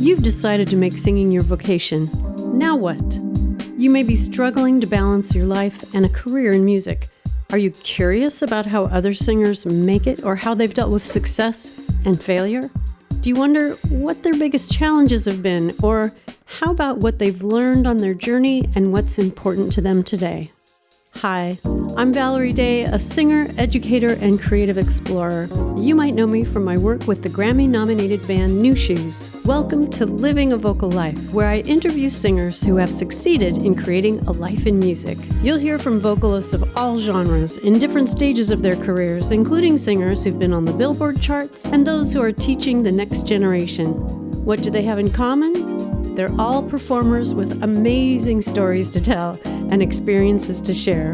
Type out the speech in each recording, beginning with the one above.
You've decided to make singing your vocation. Now what? You may be struggling to balance your life and a career in music. Are you curious about how other singers make it or how they've dealt with success and failure? Do you wonder what their biggest challenges have been, or how about what they've learned on their journey and what's important to them today? Hi, I'm Valerie Day, a singer, educator, and creative explorer. You might know me from my work with the Grammy-nominated band New Shoes. Welcome to Living a Vocal Life, where I interview singers who have succeeded in creating a life in music. You'll hear from vocalists of all genres in different stages of their careers, including singers who've been on the Billboard charts and those who are teaching the next generation. What do they have in common? They're all performers with amazing stories to tell and experiences to share.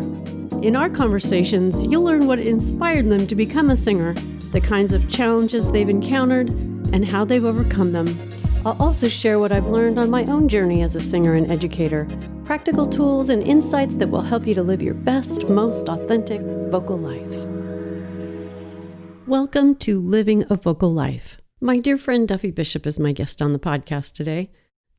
In our conversations, you'll learn what inspired them to become a singer, the kinds of challenges they've encountered, and how they've overcome them. I'll also share what I've learned on my own journey as a singer and educator, practical tools and insights that will help you to live your best, most authentic vocal life. Welcome to Living a Vocal Life. My dear friend Duffy Bishop is my guest on the podcast today.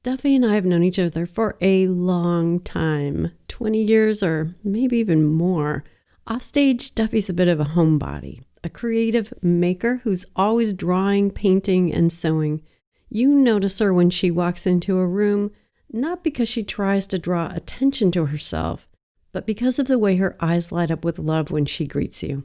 Duffy and I have known each other for a long time, 20 years or maybe even more. Offstage, Duffy's a bit of a homebody, a creative maker who's always drawing, painting, and sewing. You notice her when she walks into a room, not because she tries to draw attention to herself, but because of the way her eyes light up with love when she greets you.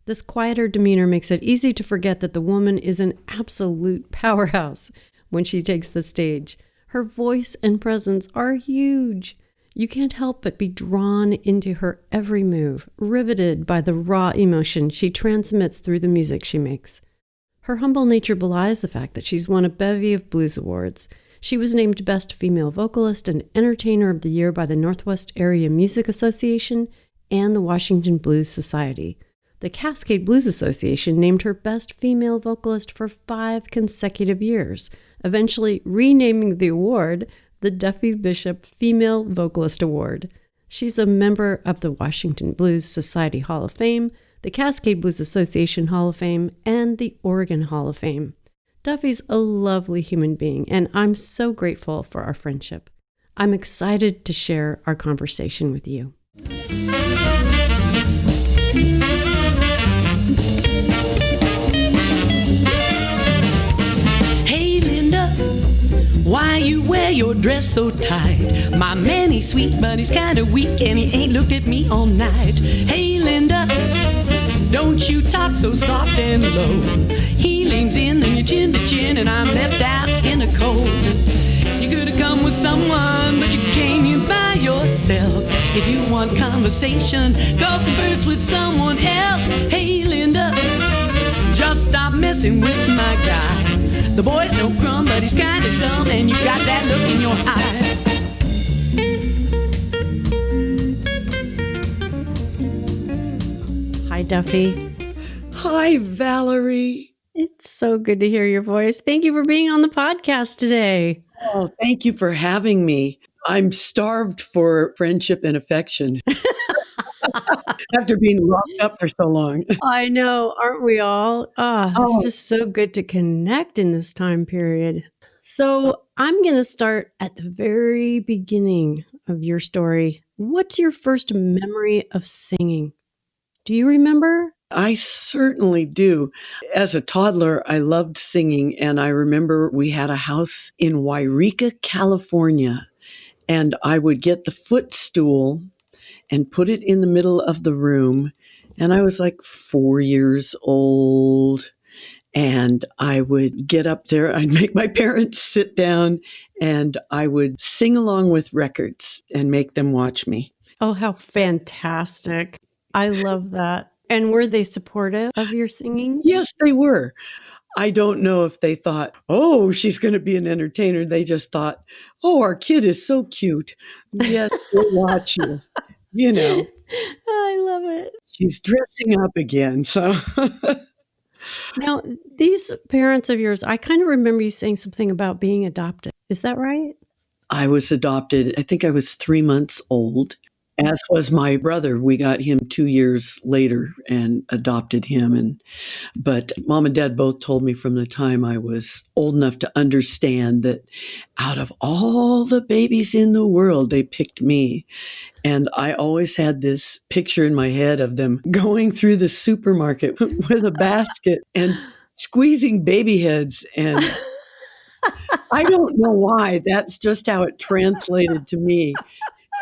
This quieter demeanor makes it easy to forget that the woman is an absolute powerhouse when she takes the stage. Her voice and presence are huge. You can't help but be drawn into her every move, riveted by the raw emotion she transmits through the music she makes. Her humble nature belies the fact that she's won a bevy of blues awards. She was named Best Female Vocalist and Entertainer of the Year by the Northwest Area Music Association and the Washington Blues Society. The Cascade Blues Association named her Best Female Vocalist for 5 consecutive years, eventually renaming the award the Duffy Bishop Female Vocalist Award. She's a member of the Washington Blues Society Hall of Fame, the Cascade Blues Association Hall of Fame, and the Oregon Hall of Fame. Duffy's a lovely human being, and I'm so grateful for our friendship. I'm excited to share our conversation with you. Why you wear your dress so tight? My man, he's sweet, but he's kinda weak, and he ain't looked at me all night. Hey, Linda, don't you talk so soft and low. He leans in, then you chin to chin, and I'm left out in the cold. You could've come with someone, but you came here by yourself. If you want conversation, go converse with someone else. Hey, Linda, just stop messing with my guy. The boy's no crumb, but he's kinda dumb, and you got that look in your eye. Hi, Duffy. Hi, Valerie. It's so good to hear your voice. Thank you for being on the podcast today. Oh, thank you for having me. I'm starved for friendship and affection after being locked up for so long. I know, aren't we all? It's just so good to connect in this time period. So I'm going to start at the very beginning of your story. What's your first memory of singing? Do you remember? I certainly do. As a toddler, I loved singing, and I remember we had a house in Yreka, California, and I would get the footstool and put it in the middle of the room. And I was like 4 years old. And I would get up there, I'd make my parents sit down, and I would sing along with records and make them watch me. Oh, how fantastic. I love that. And were they supportive of your singing? Yes, they were. I don't know if they thought, oh, she's going to be an entertainer. They just thought, oh, our kid is so cute. Yes, we'll watch you. You know. I love it. She's dressing up again. So now, these parents of yours, I kind of remember you saying something about being adopted. Is that right? I was adopted. I think I was 3 months old. as was my brother. We got him 2 years later and adopted him. But mom and dad both told me from the time I was old enough to understand that out of all the babies in the world, they picked me. And I always had this picture in my head of them going through the supermarket with a basket and squeezing baby heads. And I don't know why. That's just how it translated to me.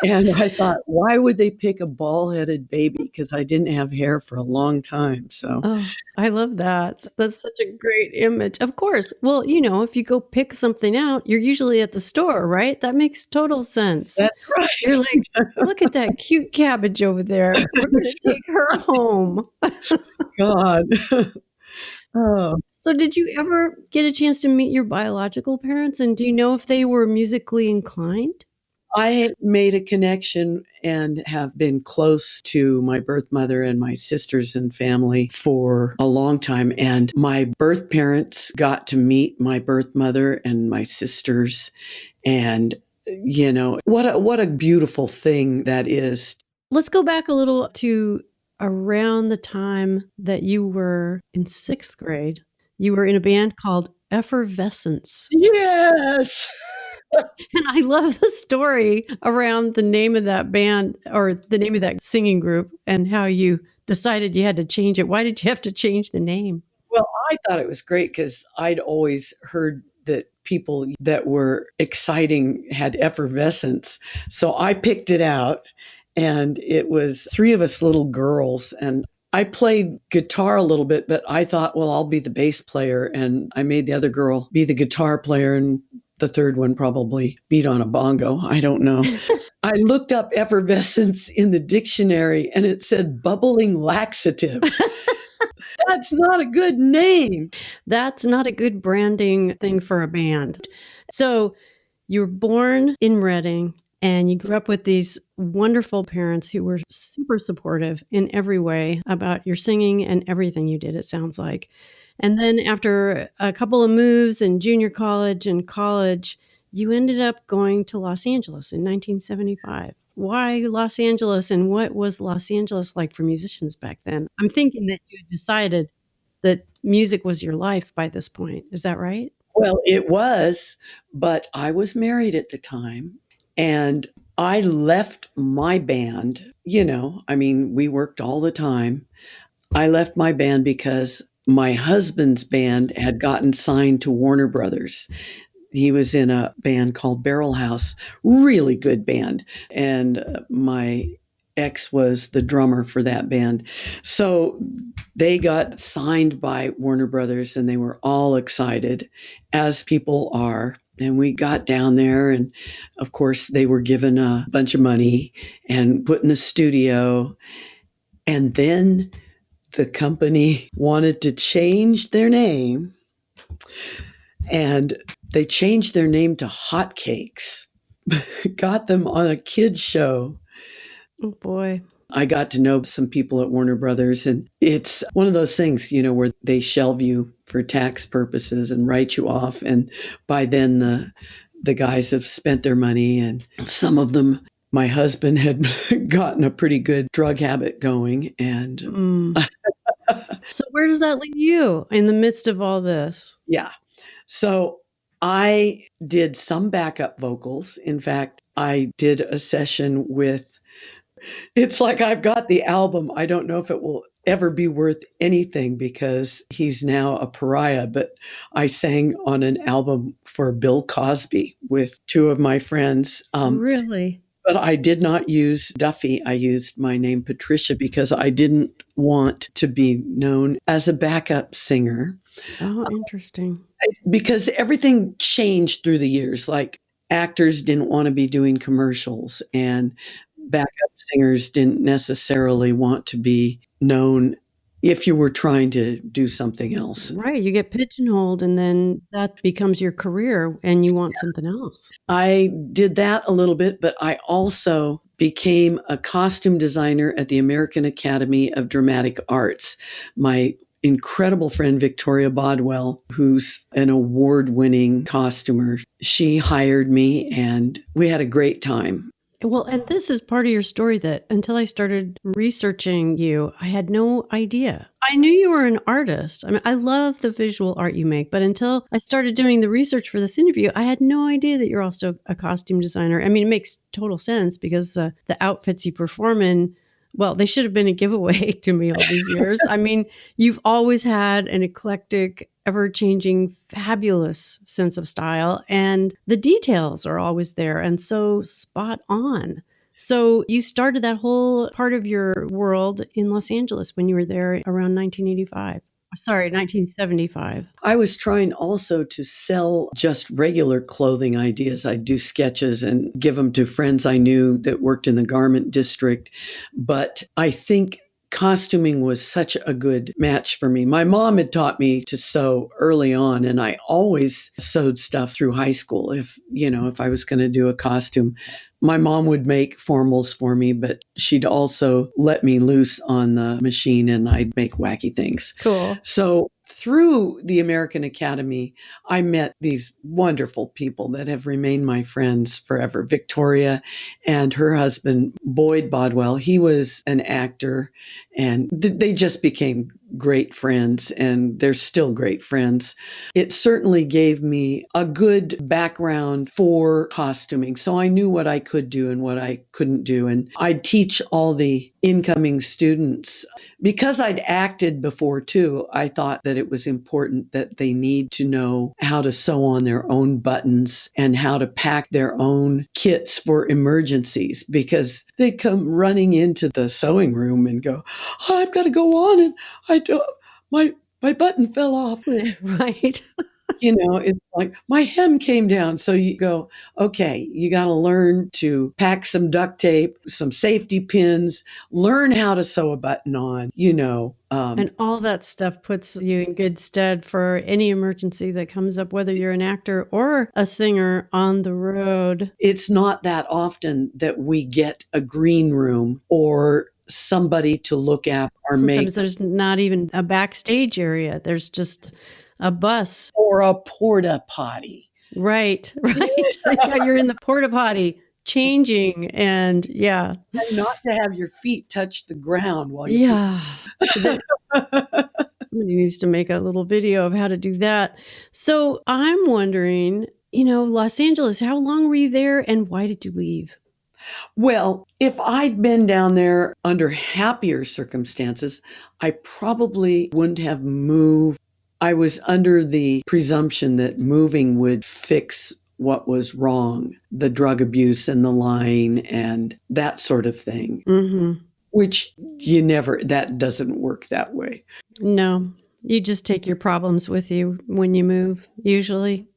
And I thought, why would they pick a bald-headed baby? Because I didn't have hair for a long time. So, Oh, I love that. That's such a great image. Of course. Well, if you go pick something out, you're usually at the store, right? That makes total sense. that's right. You're like, look at that cute cabbage over there. We're going to take her home. God. Oh. So did you ever get a chance to meet your biological parents? And do you know if they were musically inclined? I made a connection and have been close to my birth mother and my sisters and family for a long time. And my birth parents got to meet my birth mother and my sisters. And, what a beautiful thing that is. Let's go back a little to around the time that you were in 6th grade. You were in a band called Effervescence. Yes. And I love the story around the name of that band or the name of that singing group and how you decided you had to change it. Why did you have to change the name? Well, I thought it was great because I'd always heard that people that were exciting had effervescence. So I picked it out, and it was 3 of us little girls. And I played guitar a little bit, but I thought, well, I'll be the bass player. And I made the other girl be the guitar player, and the third one probably beat on a bongo. I don't know. I looked up effervescence in the dictionary, and it said bubbling laxative. That's not a good name. That's not a good branding thing for a band. So you were born in Reading and you grew up with these wonderful parents who were super supportive in every way about your singing and everything you did, it sounds like. And then after a couple of moves in junior college and college, you ended up going to Los Angeles in 1975. Why Los Angeles, and what was Los Angeles like for musicians back then? I'm thinking that you had decided that music was your life by this point. Is that right? Well, it was, but I was married at the time, and I left my band. We worked all the time. I left my band because my husband's band had gotten signed to Warner Brothers. He was in a band called Barrel House, really good band. And my ex was the drummer for that band. So they got signed by Warner Brothers, and they were all excited, as people are. And we got down there, and of course they were given a bunch of money and put in the studio. And then the company wanted to change their name, and they changed their name to Hotcakes. Got them on a kids show. Oh boy. I got to know some people at Warner Brothers, and it's one of those things, where they shelve you for tax purposes and write you off. And by then the guys have spent their money, and some of them, my husband had gotten a pretty good drug habit going. And So where does that leave you in the midst of all this? yeah. So I did some backup vocals. In fact, I did a session with, it's like I've got the album. I don't know if it will ever be worth anything because he's now a pariah, but I sang on an album for Bill Cosby with 2 of my friends. Really? But I did not use Duffy. I used my name Patricia because I didn't want to be known as a backup singer. Oh, interesting. Because everything changed through the years. Like actors didn't want to be doing commercials, and backup singers didn't necessarily want to be known if you were trying to do something else. Right. You get pigeonholed, and then that becomes your career and you want something else. I did that a little bit, but I also became a costume designer at the American Academy of Dramatic Arts. My incredible friend, Victoria Bodwell, who's an award-winning costumer, she hired me, and we had a great time. Well, and this is part of your story that until I started researching you, I had no idea. I knew you were an artist. I mean, I love the visual art you make, but until I started doing the research for this interview, I had no idea that you're also a costume designer. I mean, it makes total sense because the outfits you perform in, well, they should have been a giveaway to me all these years. I mean, you've always had an eclectic, ever-changing, fabulous sense of style, and the details are always there and so spot on. So you started that whole part of your world in Los Angeles when you were there around 1985. Sorry, 1975. I was trying also to sell just regular clothing ideas. I'd do sketches and give them to friends I knew that worked in the garment district. But I think costuming was such a good match for me. My mom had taught me to sew early on, and I always sewed stuff through high school. If I was going to do a costume, my mom would make formals for me, but she'd also let me loose on the machine and I'd make wacky things. Cool. So through the American Academy, I met these wonderful people that have remained my friends forever. Victoria and her husband, Boyd Bodwell, he was an actor, and they just became great friends, and they're still great friends. It certainly gave me a good background for costuming, so I knew what I could do and what I couldn't do. And I'd teach all the incoming students. Because I'd acted before too, I thought that it was important that they need to know how to sew on their own buttons and how to pack their own kits for emergencies, because they come running into the sewing room and go, "Oh, I've got to go on, and my button fell off." Right. It's like my hem came down. So you go, okay, you got to learn to pack some duct tape, some safety pins, learn how to sew a button on, And all that stuff puts you in good stead for any emergency that comes up, whether you're an actor or a singer on the road. It's not that often that we get a green room or somebody to look after our makeup. Sometimes there's not even a backstage area. There's just a bus. Or a porta potty. Right. Yeah, you're in the porta potty changing, and yeah. And not to have your feet touch the ground while you Yeah. Somebody needs to make a little video of how to do that. So I'm wondering, Los Angeles, how long were you there and why did you leave? Well, if I'd been down there under happier circumstances, I probably wouldn't have moved. I was under the presumption that moving would fix what was wrong, the drug abuse and the lying and that sort of thing, which that doesn't work that way. No, you just take your problems with you when you move, usually.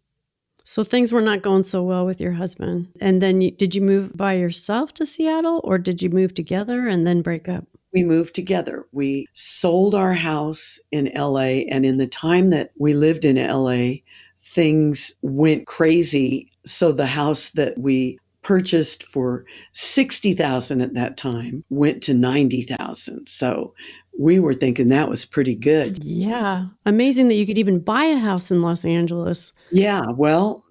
So things were not going so well with your husband. And then did you move by yourself to Seattle, or did you move together and then break up? We moved together. We sold our house in LA. And in the time that we lived in LA, things went crazy. So the house that we purchased for $60,000 at that time went to $90,000. So we were thinking that was pretty good. Yeah. Amazing that you could even buy a house in Los Angeles. Yeah. Well,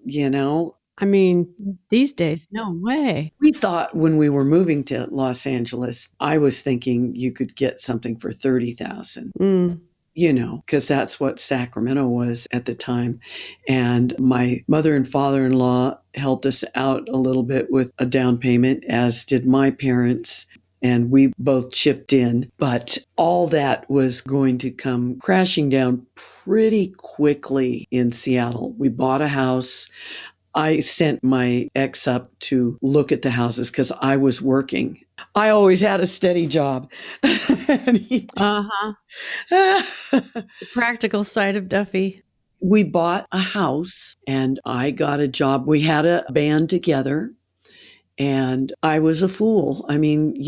I mean, these days, no way. We thought when we were moving to Los Angeles, I was thinking you could get something for $30,000. Because that's what Sacramento was at the time. And my mother and father-in-law helped us out a little bit with a down payment, as did my parents. And we both chipped in. But all that was going to come crashing down pretty quickly in Seattle. We bought a house. I sent my ex up to look at the houses because I was working. I always had a steady job. The practical side of Duffy. We bought a house and I got a job. We had a band together and I was a fool. I mean,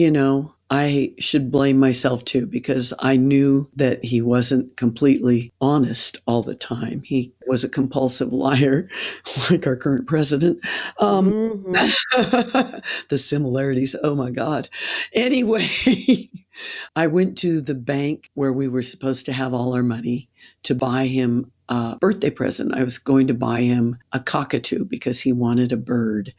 I should blame myself too, because I knew that he wasn't completely honest all the time. He was a compulsive liar, like our current president. The similarities, oh my God. Anyway, I went to the bank where we were supposed to have all our money to buy him a birthday present. I was going to buy him a cockatoo because he wanted a bird.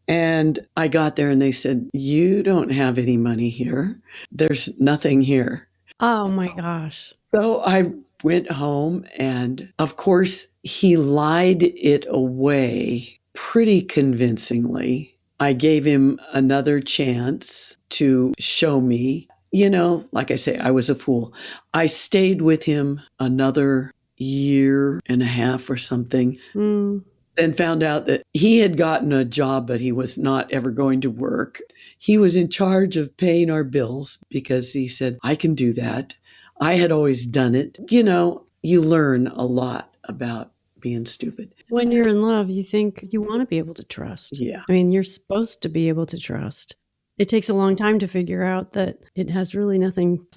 And I got there and they said, "You don't have any money here. There's nothing here." Oh my gosh. So I went home, and of course, he lied it away pretty convincingly. I gave him another chance to show me. Like I say, I was a fool. I stayed with him another year and a half or something. Then found out that he had gotten a job, but he was not ever going to work. He was in charge of paying our bills because he said, "I can do that." I had always done it. You learn a lot about being stupid. When you're in love, you think you want to be able to trust. Yeah. I mean, you're supposed to be able to trust. It takes a long time to figure out that it has really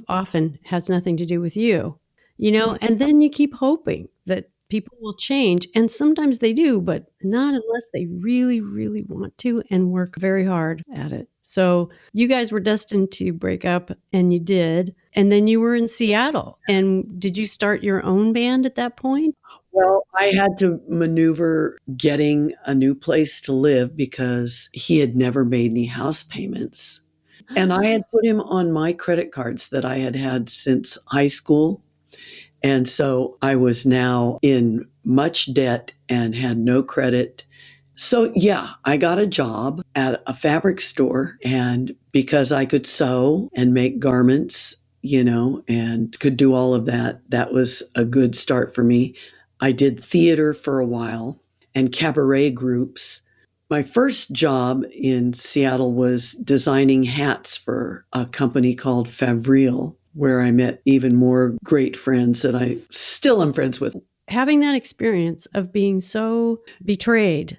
often has nothing to do with you, and then you keep hoping that people will change. And sometimes they do, but not unless they really, really want to and work very hard at it. So you guys were destined to break up, and you did. And then you were in Seattle. And did you start your own band at that point? Well, I had to maneuver getting a new place to live because he had never made any house payments. And I had put him on my credit cards that I had had since high school. And so I was now in much debt and had no credit. So yeah, I got a job at a fabric store, and because I could sew and make garments, and could do all of that, that was a good start for me. I did theater for a while and cabaret groups. My first job in Seattle was designing hats for a company called Favril, where I met even more great friends that I still am friends with. Having that experience of being so betrayed,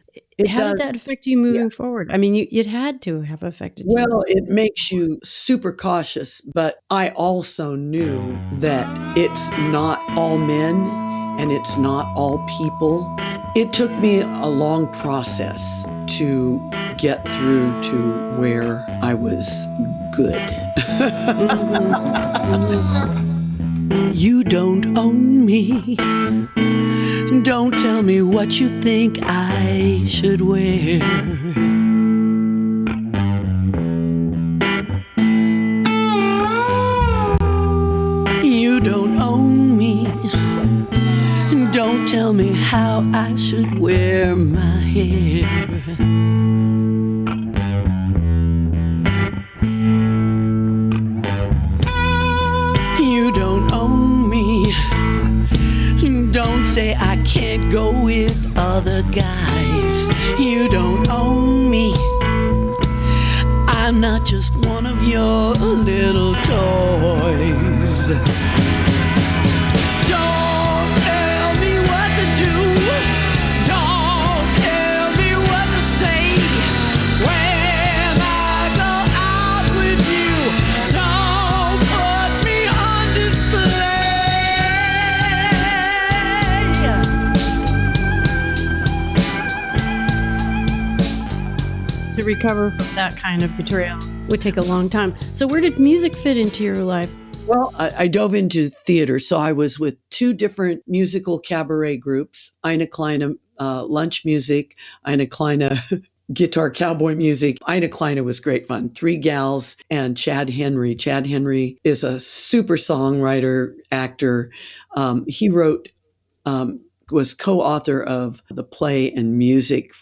how did that affect you moving forward? I mean, it had to have affected you. Well, it makes you super cautious, but I also knew that it's not all men and it's not all people. It took me a long process to get through to where I was good. You don't own me. Don't tell me what you think I should wear. You don't own me. Don't tell me how I should wear my hair. You don't own me. Don't say I can't go with other guys. You don't own me. I'm not just one of your little toys. Don't tell me what to do. Don't tell me what to say. When I go out with you, don't put me on display. To recover from that kind of betrayal would take a long time. So where did music fit into your life? Well, I dove into theater. So I was with two different musical cabaret groups, Ina Kleine lunch music, Ina Kleine guitar cowboy music. Ina Kleine was great fun. Three gals and Chad Henry. Chad Henry is a super songwriter, actor. He was co-author of the play and music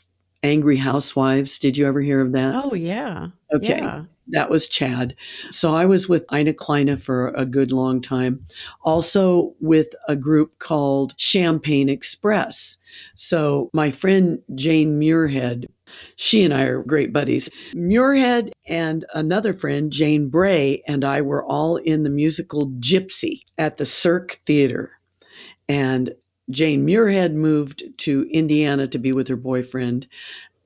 Angry Housewives. Did you ever hear of that? Oh, yeah. Okay. Yeah. That was Chad. So I was with Ina Kleine for a good long time. Also with a group called Champagne Express. So my friend Jane Muirhead, she and I are great buddies. Muirhead and another friend, Jane Bray, and I were all in the musical Gypsy at the Cirque Theater. And Jane Muirhead moved to Indiana to be with her boyfriend.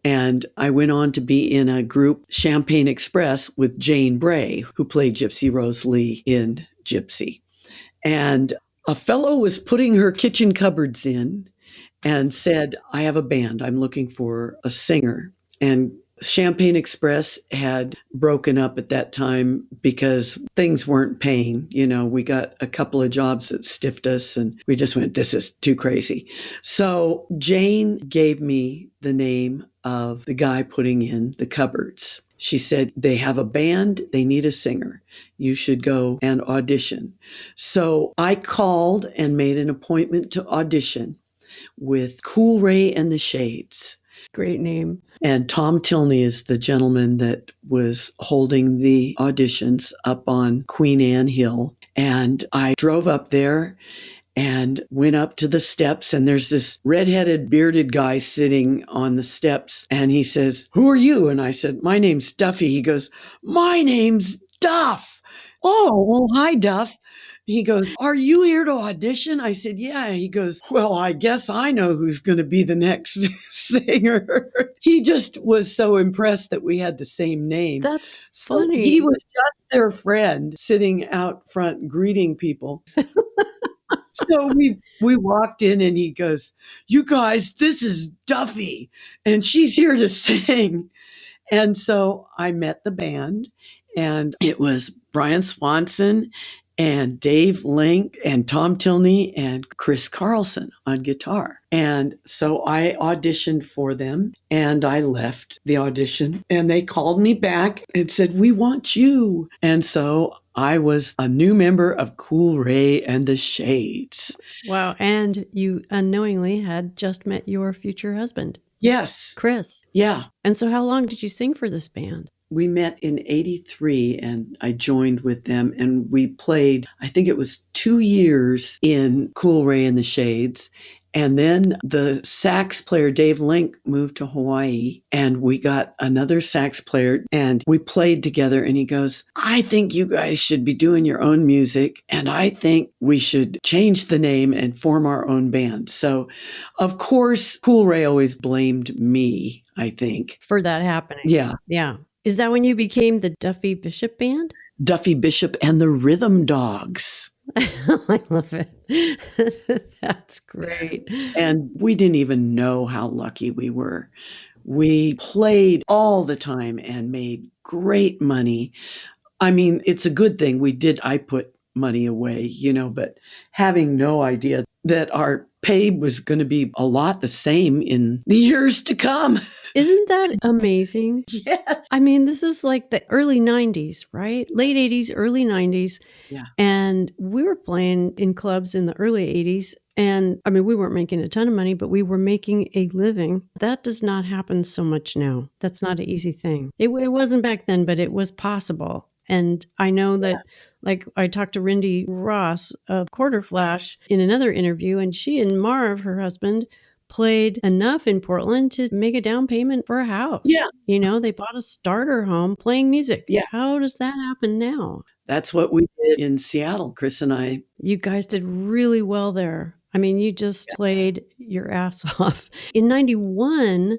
And I went on to be in a group, Champagne Express, with Jane Bray, who played Gypsy Rose Lee in Gypsy. And a fellow was putting her kitchen cupboards in and said, "I have a band. I'm looking for a singer." And Champagne Express had broken up at that time because things weren't paying. We got a couple of jobs that stiffed us and we just went, this is too crazy. So Jane gave me the name of the guy putting in the cupboards. She said, they have a band, they need a singer. You should go and audition. So I called and made an appointment to audition with Cool Ray and the Shades. Great name. And Tom Tilney is the gentleman that was holding the auditions up on Queen Anne Hill. And I drove up there and went up to the steps, and there's this redheaded, bearded guy sitting on the steps. And he says, "Who are you?" And I said, "My name's Duffy." He goes, "My name's Duff." "Oh, well, hi, Duff." He goes, "Are you here to audition?" I said, "Yeah." He goes, "Well, I guess I know who's going to be the next singer." He just was so impressed that we had the same name. That's So funny. he was just their friend sitting out front greeting people. So we walked in and he goes, "You guys, this is Duffy and she's here to sing." And so I met the band, and it was Brian Swanson and Dave Link and Tom Tilney and Chris Carlson on guitar. And so I auditioned for them, and I left the audition, and they called me back and said, "We want you." And so I was a new member of Cool Ray and the Shades. Wow. And you unknowingly had just met your future husband, Yes. Chris. Yeah. And so how long did you sing for this band? We met in 83 and I joined with them, and we played, I think it was 2 years in Cool Ray and the Shades. And then the sax player, Dave Link, moved to Hawaii, and we got another sax player, and we played together. And he goes, "I think you guys should be doing your own music, and I think we should change the name and form our own band." So, of course, Cool Ray always blamed me, I think. For that happening. Yeah. Yeah. Is that when you became the Duffy Bishop Band? Duffy Bishop and the Rhythm Dogs. I love it. That's great. And we didn't even know how lucky we were. We played all the time and made great money. I mean, it's a good thing I put money away, but having no idea that our pay was going to be a lot the same in the years to come. Isn't that amazing? Yes. I mean, this is like the early 90s, right? Late 80s, early 90s. Yeah. And we were playing in clubs in the early 80s. And I mean, we weren't making a ton of money, but we were making a living. That does not happen so much now. That's not an easy thing. It wasn't back then, but it was possible. And I know that, like, I talked to Rindy Ross of Quarter Flash in another interview, and she and Marv, her husband, played enough in Portland to make a down payment for a house. Yeah. They bought a starter home playing music. Yeah. How does that happen now? That's what we did in Seattle, Chris and I. You guys did really well there. I mean, you just played your ass off. In 91,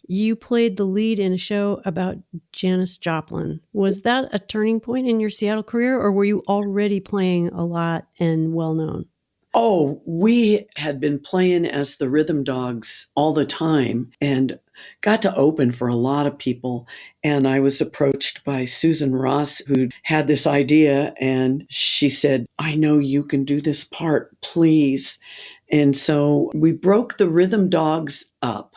you played the lead in a show about Janis Joplin. Was that a turning point in your Seattle career, or were you already playing a lot and well-known? Oh, we had been playing as the Rhythm Dogs all the time and got to open for a lot of people. And I was approached by Susan Ross, who had this idea, and she said, "I know you can do this part, please." And so we broke the Rhythm Dogs up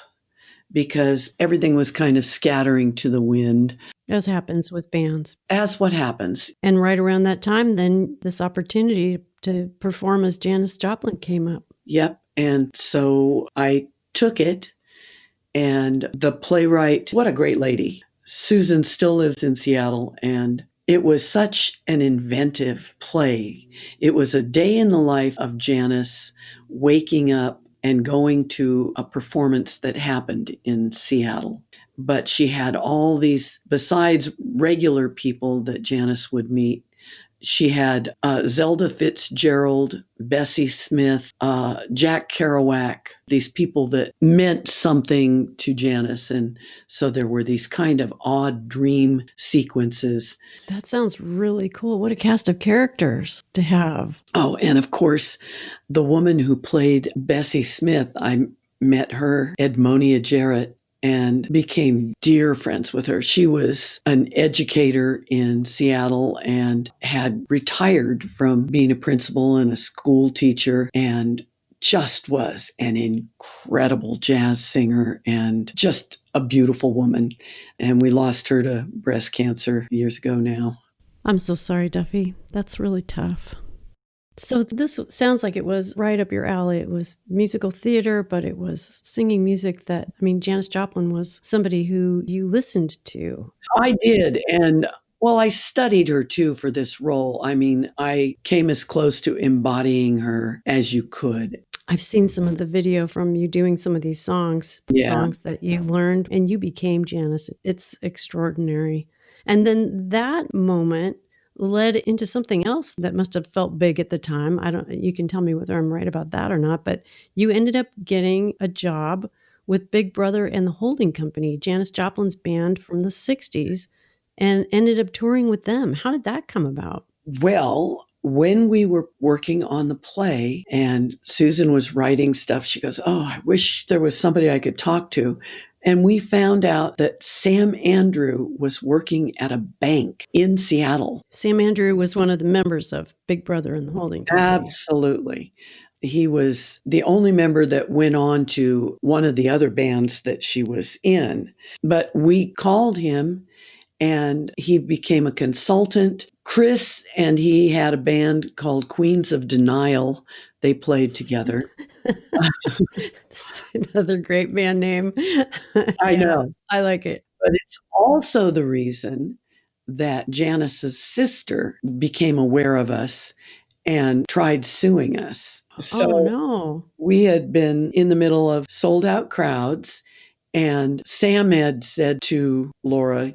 because everything was kind of scattering to the wind. As happens with bands. As what happens. And right around that time, then this opportunity to perform as Janis Joplin came up. Yep. And so I took it, and the playwright, what a great lady. Susan still lives in Seattle, and it was such an inventive play. It was a day in the life of Janis waking up and going to a performance that happened in Seattle. But she had all these, besides regular people that Janis would meet, she had Zelda Fitzgerald, Bessie Smith, Jack Kerouac, these people that meant something to Janis. And so there were these kind of odd dream sequences. That sounds really cool. What a cast of characters to have. Oh, and of course, the woman who played Bessie Smith, I met her, Edmonia Jarrett, and became dear friends with her. She was an educator in Seattle and had retired from being a principal and a school teacher, and just was an incredible jazz singer and just a beautiful woman. And we lost her to breast cancer years ago now. I'm so sorry, Duffy. That's really tough. So this sounds like it was right up your alley. It was musical theater, but it was singing music that, I mean, Janis Joplin was somebody who you listened to. I did. And well, I studied her too for this role. I mean, I came as close to embodying her as you could. I've seen some of the video from you doing some of these songs, songs that you learned and you became Janis. It's extraordinary. And then that moment led into something else that must have felt big at the time. You can tell me whether I'm right about that or not, but you ended up getting a job with Big Brother and the Holding Company, Janis Joplin's band from the 60s, and ended up touring with them. How did that come about? Well, when we were working on the play and Susan was writing stuff, she goes, "Oh, I wish there was somebody I could talk to." And we found out that Sam Andrew was working at a bank in Seattle. Sam Andrew was one of the members of Big Brother and the Holding Company. Absolutely. He was the only member that went on to one of the other bands that she was in. But we called him and he became a consultant. Chris and he had a band called Queens of Denial. They played together. Another great band name. I know. I like it. But it's also the reason that Janis's sister became aware of us and tried suing us. So no. We had been in the middle of sold out crowds. And Sam had said to Laura,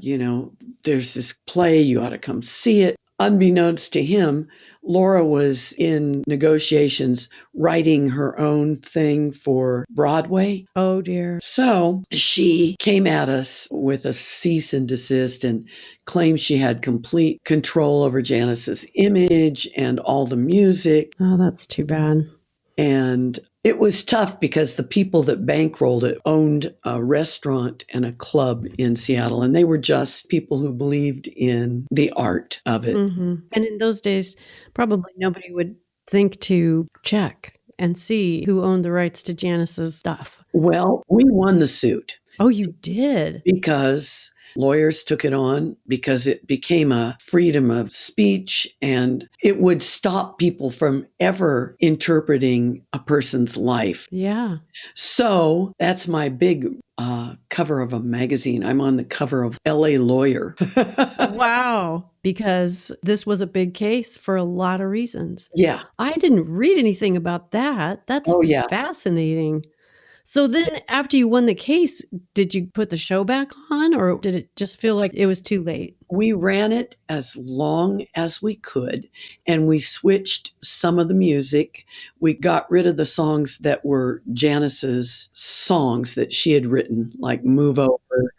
there's this play, you ought to come see it. Unbeknownst to him, Laura was in negotiations writing her own thing for Broadway. Oh, dear. So she came at us with a cease and desist and claimed she had complete control over Janis's image and all the music. Oh, that's too bad. And it was tough because the people that bankrolled it owned a restaurant and a club in Seattle, and they were just people who believed in the art of it. Mm-hmm. And in those days, probably nobody would think to check and see who owned the rights to Janis's stuff. Well, we won the suit. Oh, you did? Because lawyers took it on because it became a freedom of speech and it would stop people from ever interpreting a person's life. Yeah. So that's my big cover of a magazine. I'm on the cover of LA Lawyer. Wow. Because this was a big case for a lot of reasons. Yeah. I didn't read anything about that. That's fascinating. So then after you won the case, did you put the show back on or did it just feel like it was too late? We ran it as long as we could and we switched some of the music. We got rid of the songs that were Janis's songs that she had written, like Move Over,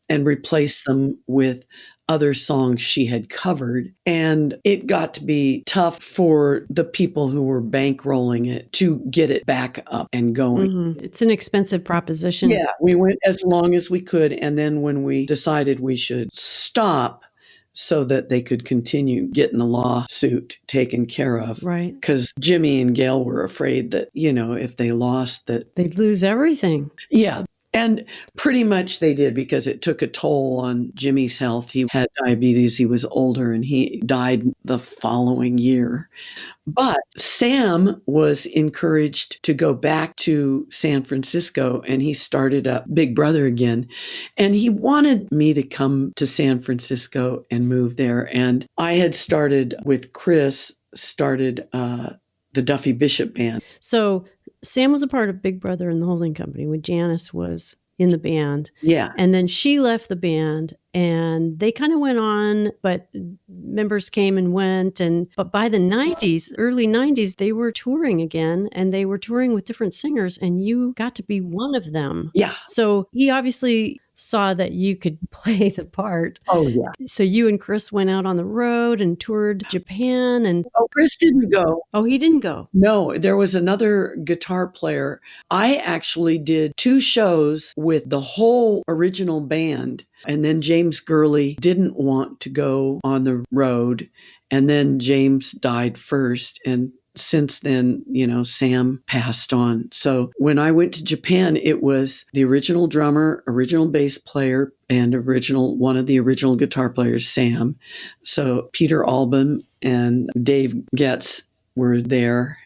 and replaced them with other songs she had covered. And it got to be tough for the people who were bankrolling it to get it back up and going. Mm-hmm. It's an expensive proposition. Yeah, we went as long as we could. And then when we decided we should stop so that they could continue getting the lawsuit taken care of. Right. Because Jimmy and Gail were afraid that, if they lost that they'd lose everything. Yeah. And pretty much they did because it took a toll on Jimmy's health. He had diabetes. He was older and he died the following year. But Sam was encouraged to go back to San Francisco and he started up Big Brother again. And he wanted me to come to San Francisco and move there. And I had started with Chris, the Duffy Bishop band. So Sam was a part of Big Brother and the Holding Company when Janis was in the band. Yeah. And then she left the band and they kind of went on, but members came and went. But by the 90s, early 90s, they were touring again and they were touring with different singers and you got to be one of them. Yeah. So he obviously saw that you could play the part. Oh, yeah. So you and Chris went out on the road and toured Japan and Oh, Chris didn't go. oh, he didn't go. No, there was another guitar player. I actually did 2 shows with the whole original band. And then James Gurley didn't want to go on the road. And then James died first. And since then, Sam passed on. So when I went to Japan, it was the original drummer, original bass player, and one of the original guitar players, Sam. So Peter Albin and Dave Getz were there.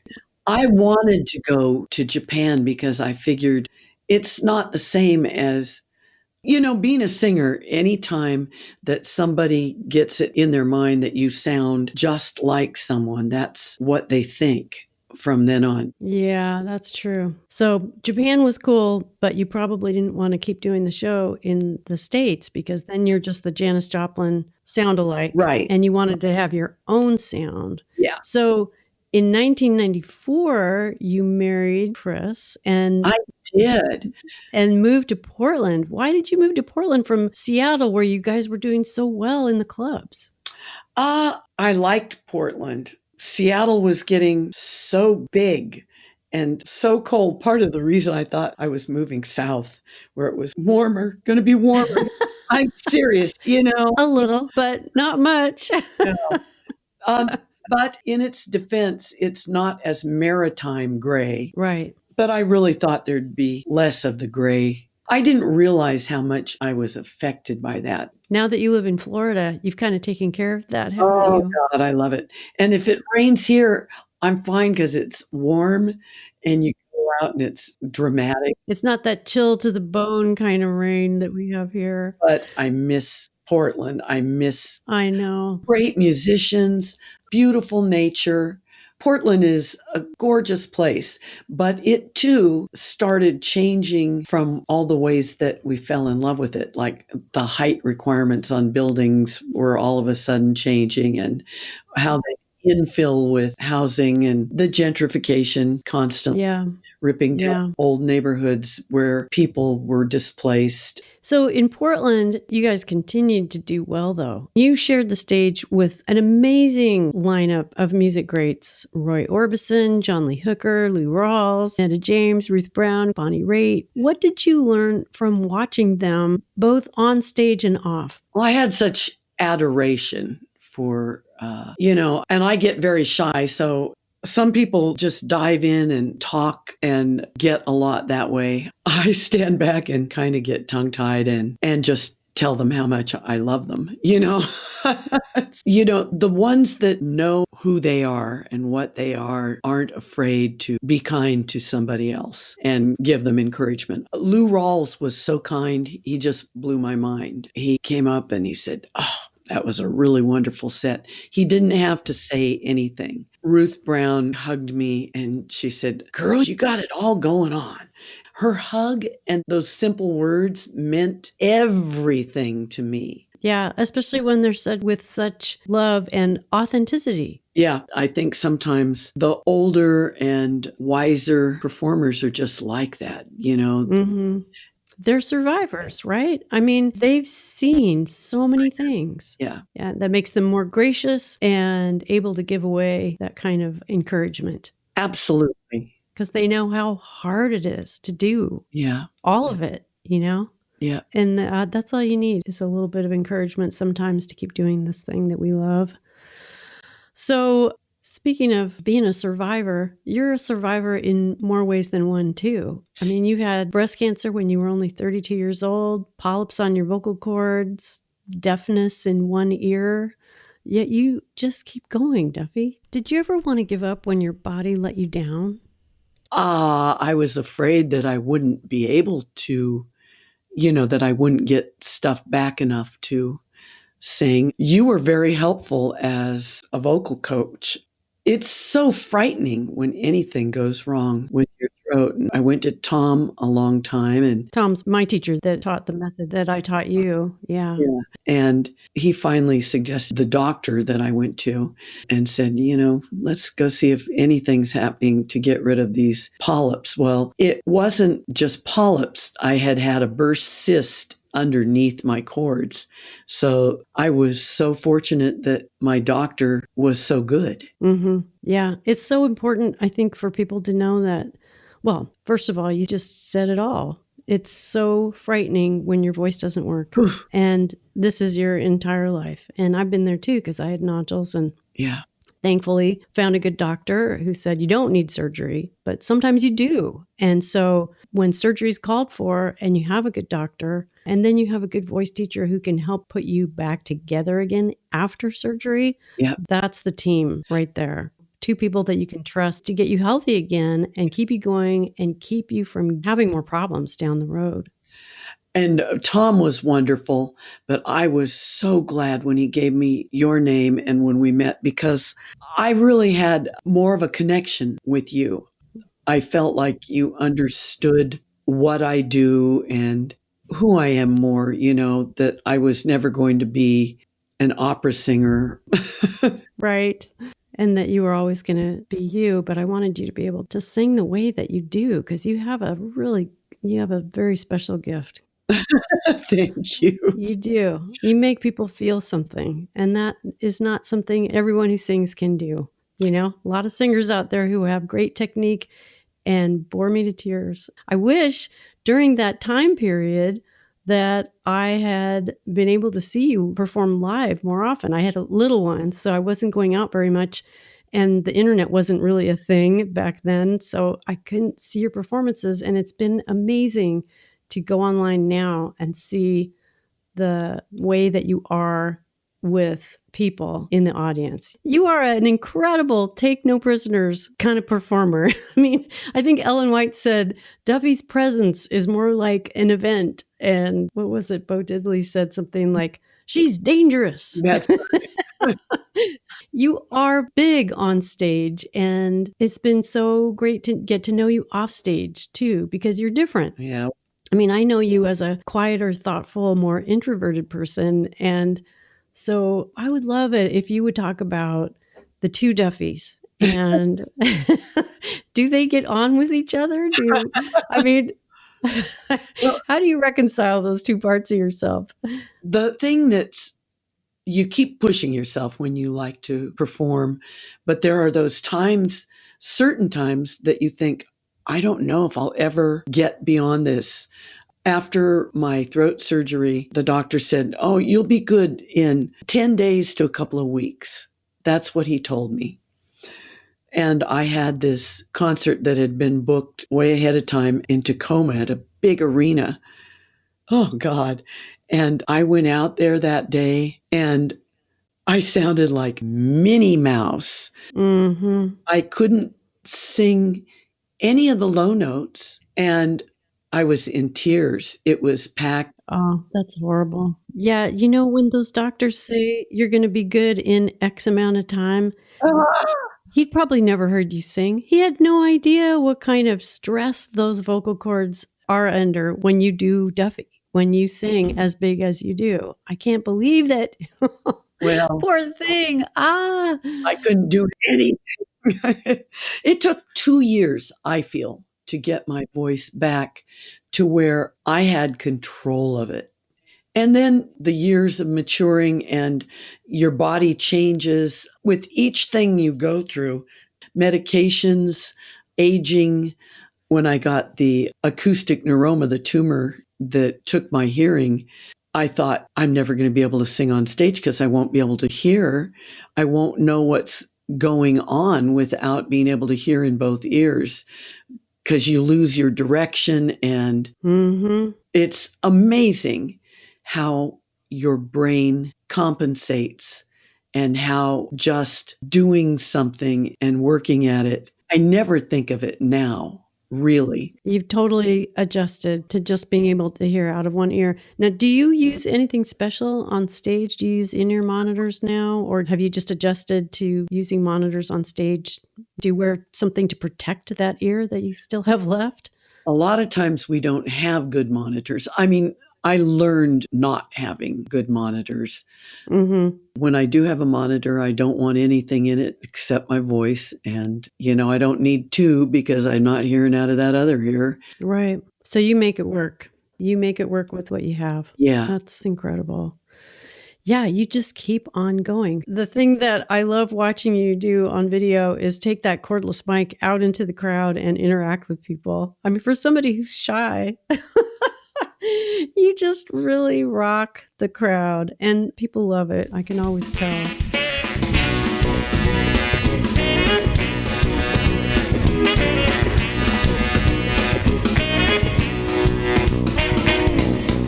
I wanted to go to Japan because I figured it's not the same as, being a singer. Anytime that somebody gets it in their mind that you sound just like someone, that's what they think from then on. Yeah, that's true. So Japan was cool, but you probably didn't want to keep doing the show in the States because then you're just the Janis Joplin sound-alike. Right. And you wanted to have your own sound. Yeah. So in 1994, you married Chris and I did. And moved to Portland. Why did you move to Portland from Seattle where you guys were doing so well in the clubs? I liked Portland. Seattle was getting so big and so cold. Part of the reason I thought I was moving south where it was warmer, going to be warmer. I'm serious, A little, but not much. No. But in its defense, it's not as maritime gray. Right. But I really thought there'd be less of the gray. I didn't realize how much I was affected by that. Now that you live in Florida, you've kind of taken care of that, haven't Oh, you? God, I love it. And if it rains here, I'm fine because it's warm and you go out and it's dramatic. It's not that chill to the bone kind of rain that we have here. But I miss Portland. I know. Great musicians, beautiful nature. Portland is a gorgeous place, but it too started changing from all the ways that we fell in love with it. Like the height requirements on buildings were all of a sudden changing and how they infill with housing and the gentrification constantly ripping down old neighborhoods where people were displaced. So in Portland, you guys continued to do well, though. You shared the stage with an amazing lineup of music greats: Roy Orbison, John Lee Hooker, Lou Rawls, Etta James, Ruth Brown, Bonnie Raitt. What did you learn from watching them both on stage and off? Well, I had such adoration for, and I get very shy. So some people just dive in and talk and get a lot that way. I stand back and kind of get tongue-tied and just tell them how much I love them, the ones that know who they are and what they are aren't afraid to be kind to somebody else and give them encouragement. Lou Rawls was so kind. He just blew my mind. He came up and he said, "Oh, that was a really wonderful set." He didn't have to say anything. Ruth Brown hugged me and she said, "Girl, you got it all going on." Her hug and those simple words meant everything to me. Yeah, especially when they're said with such love and authenticity. Yeah, I think sometimes the older and wiser performers are just like that, Mm-hmm. They're survivors, right? I mean, they've seen so many things. Yeah. Yeah, that makes them more gracious and able to give away that kind of encouragement. Absolutely. Because they know how hard it is to do all of it, Yeah. And that's all you need is a little bit of encouragement sometimes to keep doing this thing that we love. So speaking of being a survivor, you're a survivor in more ways than one, too. I mean, you had breast cancer when you were only 32 years old, polyps on your vocal cords, deafness in one ear. Yet you just keep going, Duffy. Did you ever want to give up when your body let you down? I was afraid that I wouldn't be able to, that I wouldn't get stuff back enough to sing. You were very helpful as a vocal coach. It's so frightening when anything goes wrong with your throat. And I went to Tom a long time. And Tom's my teacher that taught the method that I taught you. Yeah. And he finally suggested the doctor that I went to and said, let's go see if anything's happening to get rid of these polyps. Well, it wasn't just polyps. I had a burst cyst underneath my cords. So I was so fortunate that my doctor was so good. Yeah. It's so important, I think, for people to know that, well, first of all, you just said it all. It's so frightening when your voice doesn't work. And this is your entire life. And I've been there too, because I had nodules and Yeah. thankfully found a good doctor who said you don't need surgery, but sometimes you do. And so when surgery is called for and you have a good doctor, and then you have a good voice teacher who can help put you back together again after surgery, Yeah. that's the team right there. Two people that you can trust to get you healthy again and keep you going and keep you from having more problems down the road. And Tom was wonderful, but I was so glad when he gave me your name and when we met, because I really had more of a connection with you. I felt like you understood what I do and who I am more, that I was never going to be an opera singer. Right. And that you were always going to be you, but I wanted you to be able to sing the way that you do, because you have a very special gift. Thank you. You do. You make people feel something. And that is not something everyone who sings can do. A lot of singers out there who have great technique and bore me to tears. I wish during that time period that I had been able to see you perform live more often. I had a little one, so I wasn't going out very much. And the internet wasn't really a thing back then. So I couldn't see your performances. And it's been amazing to go online now and see the way that you are with people in the audience. You are an incredible take no prisoners kind of performer. I mean, I think Ellen White said Duffy's presence is more like an event. And what was it? Bo Diddley said something like, she's dangerous. That's right. You are big on stage, and it's been so great to get to know you off stage too, because you're different. Yeah. I mean, I know you as a quieter, thoughtful, more introverted person. And so I would love it if you would talk about the two Duffys. And do they get on with each other? How do you reconcile those two parts of yourself? The thing that's, you keep pushing yourself when you like to perform, but there are those times, certain times that you think, I don't know if I'll ever get beyond this. After my throat surgery, the doctor said, oh, you'll be good in 10 days to a couple of weeks. That's what he told me. And I had this concert that had been booked way ahead of time in Tacoma at a big arena. Oh, God. And I went out there that day and I sounded like Minnie Mouse. Mm-hmm. I couldn't sing any of the low notes, and I was in tears. It was packed. Oh, that's horrible. Yeah, when those doctors say you're going to be good in X amount of time, he'd probably never heard you sing. He had no idea what kind of stress those vocal cords are under when you do Duffy, when you sing as big as you do. I can't believe that. Well, poor thing. I couldn't do anything. It took 2 years, I feel, to get my voice back to where I had control of it. And then the years of maturing and your body changes with each thing you go through, medications, aging. When I got the acoustic neuroma, the tumor that took my hearing, I thought I'm never going to be able to sing on stage because I won't be able to hear. I won't know what's going on without being able to hear in both ears, because you lose your direction. And It's amazing how your brain compensates and how just doing something and working at it. I never think of it now. Really. You've totally adjusted to just being able to hear out of one ear. Now, do you use anything special on stage? Do you use in-ear monitors now? Or have you just adjusted to using monitors on stage? Do you wear something to protect that ear that you still have left? A lot of times we don't have good monitors. I mean, I learned not having good monitors. When I do have a monitor, I don't want anything in it except my voice. And, I don't need two because I'm not hearing out of that other ear. Right. So you make it work. You make it work with what you have. Yeah. That's incredible. Yeah, you just keep on going. The thing that I love watching you do on video is take that cordless mic out into the crowd and interact with people. I mean, for somebody who's shy, you just really rock the crowd and people love it. I can always tell.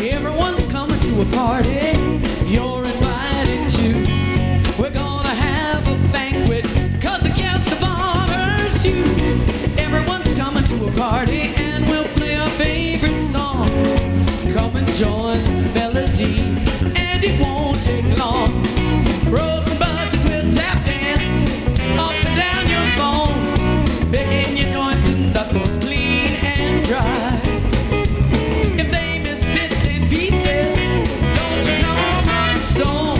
Everyone's coming to a party. You're invited to. We're gonna have a banquet, 'cause the guest of honor's you. Everyone's coming to a party, and we'll play our favorite song. Come and join the melody, and it won't take long. Bros and buzzards will tap dance up and down your bones, picking your joints and knuckles clean and dry. If they miss bits and pieces, don't you come unsung.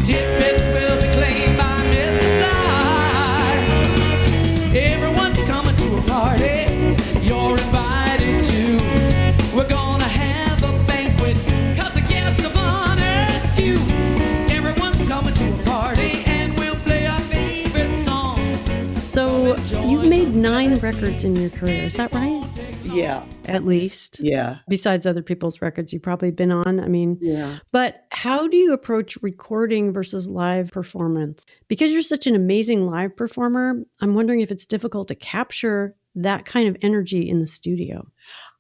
Tidbits will be claimed by Mr. Fly. Everyone's coming to a party. You're invited to. We're gonna have a banquet, 'cause the guest of honor's you. Everyone's coming to a party, and we'll play our favorite song. So you've made 9 records in your career. Is that right? Yeah. At least. Yeah. Besides other people's records you've probably been on. I mean, Yeah. but how do you approach recording versus live performance? Because you're such an amazing live performer, I'm wondering if it's difficult to capture that kind of energy in the studio.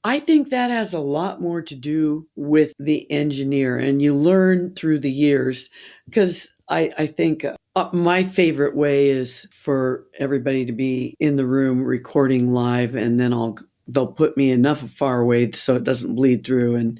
I think that has a lot more to do with the engineer, and you learn through the years, because I think my favorite way is for everybody to be in the room recording live, and then they'll put me enough far away so it doesn't bleed through, and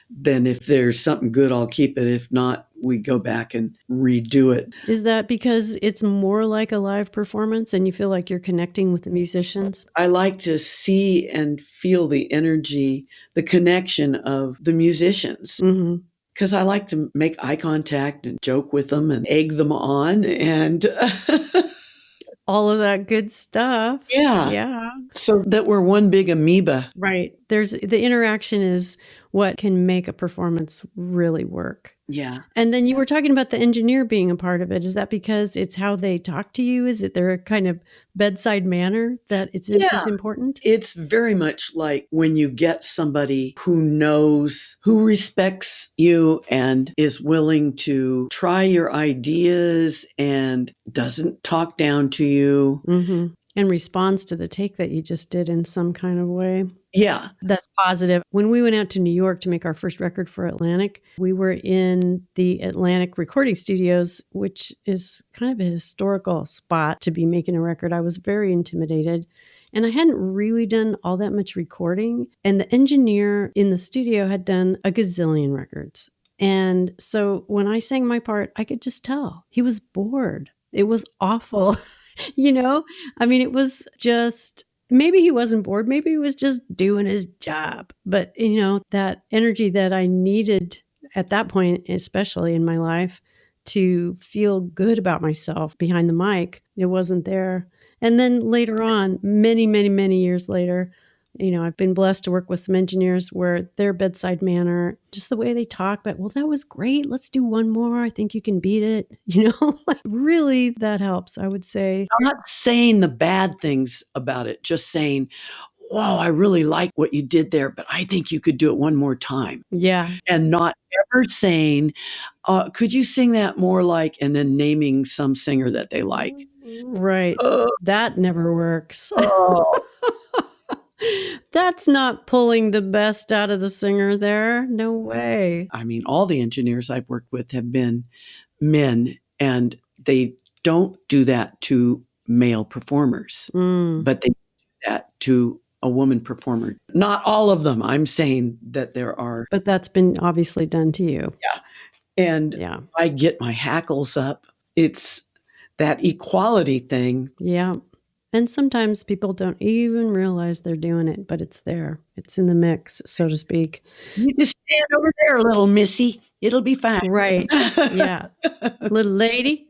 then if there's something good, I'll keep it. If not, we go back and redo it. Is that because it's more like a live performance and you feel like you're connecting with the musicians? I like to see and feel the energy, the connection of the musicians, Mm-hmm. because I like to make eye contact and joke with them and egg them on, and All of that good stuff. yeah, Yeah. so that we're one big amoeba. Right. The interaction is what can make a performance really work. Yeah. And then you were talking about the engineer being a part of it. Is that because it's how they talk to you? Is it their kind of bedside manner that it's important? It's very much like when you get somebody who knows, who respects you and is willing to try your ideas and doesn't talk down to you. Mm-hmm. And responds to the take that you just did in some kind of way. Yeah. That's positive. When we went out to New York to make our first record for Atlantic, we were in the Atlantic recording studios, which is kind of a historical spot to be making a record. I was very intimidated. And I hadn't really done all that much recording. And the engineer in the studio had done a gazillion records. And so when I sang my part, I could just tell he was bored. It was awful. I mean, it was just, maybe he wasn't bored. Maybe he was just doing his job. But, that energy that I needed at that point, especially in my life, to feel good about myself behind the mic, it wasn't there. And then later on, many, many, many years later, I've been blessed to work with some engineers where their bedside manner, just the way they talk, but, well, that was great. Let's do one more. I think you can beat it. Really, that helps, I would say. I'm not saying the bad things about it, just saying, wow, I really like what you did there, but I think you could do it one more time. Yeah. And not ever saying, could you sing that more like, and then naming some singer that they like. Right. That never works. Oh. That's not pulling the best out of the singer there. No way. I mean, all the engineers I've worked with have been men, and they don't do that to male performers, but they do that to a woman performer. Not all of them. I'm saying that there are. But that's been obviously done to you. Yeah. And I get my hackles up. It's that equality thing. Yeah. And sometimes people don't even realize they're doing it, but it's there. It's in the mix, so to speak. You just stand over there, little missy. It'll be fine. Right. Yeah. Little lady.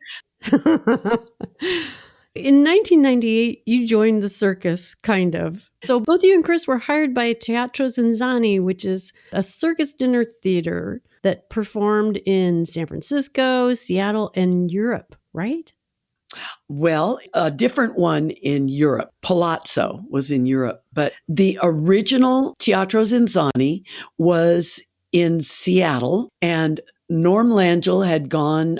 In 1998, you joined the circus, kind of. So both you and Chris were hired by Teatro Zinzanni, which is a circus dinner theater that performed in San Francisco, Seattle, and Europe, right? Well, a different one in Europe. Palazzo was in Europe, but the original Teatro Zinzanni was in Seattle, and Norm Langell had gone.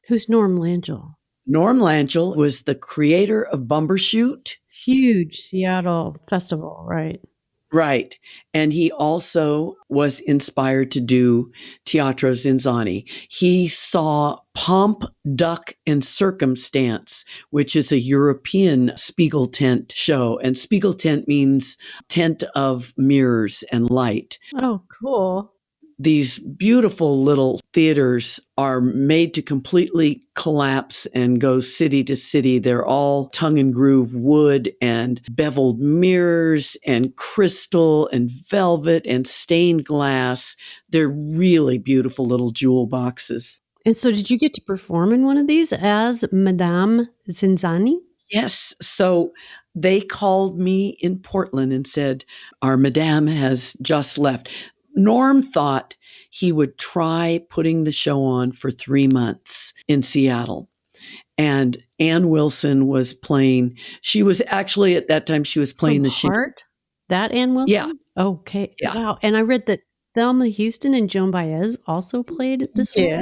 Who's Norm Langell? Norm Langell was the creator of Bumbershoot. Huge Seattle festival, right? Right. And he also was inspired to do Teatro Zinzanni. He saw Pomp, Duck, and Circumstance, which is a European Spiegel tent show. And Spiegel tent means tent of mirrors and light. Oh, cool. These beautiful little theaters are made to completely collapse and go city to city. They're all tongue and groove wood and beveled mirrors and crystal and velvet and stained glass. They're really beautiful little jewel boxes. And so did you get to perform in one of these as Madame Zinzanni? Yes. So they called me in Portland and said, our Madame has just left. Norm thought he would try putting the show on for 3 months in Seattle. And Ann Wilson was playing. She was actually, at that time, she was playing the Heart? That Ann Wilson? Yeah. Okay. Yeah. Wow. And I read that Thelma Houston and Joan Baez also played this one.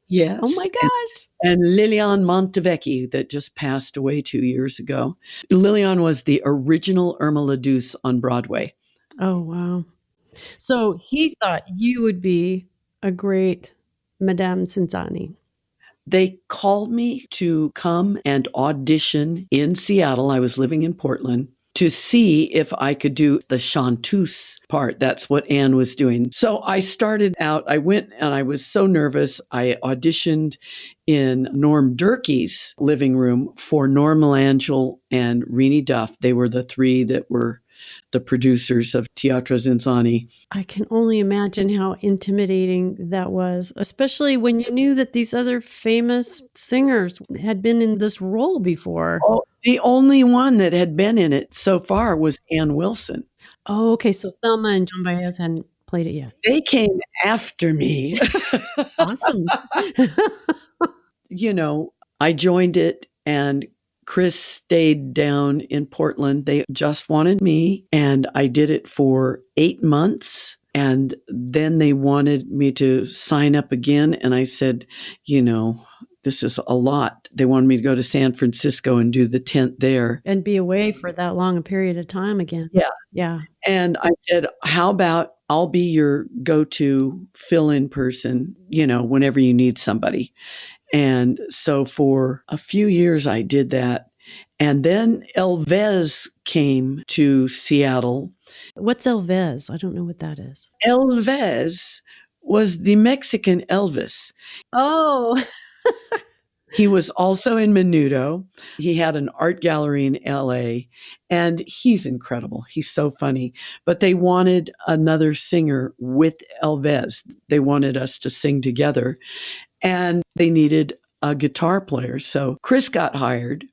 Yes. Oh my gosh. And Liliane Montevecchi that just passed away 2 years ago. Liliane was the original Irma La Douce on Broadway. Oh, wow. So he thought you would be a great Madame Zinzanni. They called me to come and audition in Seattle. I was living in Portland, to see if I could do the chanteuse part. That's what Anne was doing. So I started out, I went and I was so nervous. I auditioned in Norm Durkee's living room for Norm Langell and Renee Duff. They were the three that were the producers of Teatro Zinzanni. I can only imagine how intimidating that was, especially when you knew that these other famous singers had been in this role before. Oh, the only one that had been in it so far was Ann Wilson. Oh, okay. So Thelma and Joan Baez hadn't played it yet. They came after me. Awesome. You know, I joined it and Chris stayed down in Portland. They just wanted me, and I did it for 8 months. And then they wanted me to sign up again. And I said, you know, this is a lot. They wanted me to go to San Francisco and do the tent there. And be away for that long a period of time again. Yeah. Yeah. And I said, how about I'll be your go-to fill-in person, you know, whenever you need somebody. And so for a few years, I did that. And then Elvez came to Seattle. What's Elvez? I don't know what that is. Elvez was the Mexican Elvis. Oh, He was also in Menudo. He had an art gallery in LA, and he's incredible. He's so funny. But they wanted another singer with Elvez. They wanted us to sing together, and they needed a guitar player. So Chris got hired,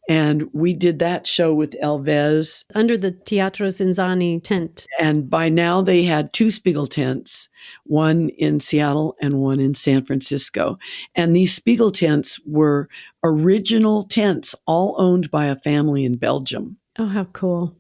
and we did that show with Elvez. Under the Teatro Zinzanni tent. And by now they had 2 Spiegel tents, one in Seattle and one in San Francisco. And these Spiegel tents were original tents, all owned by a family in Belgium. Oh, how cool.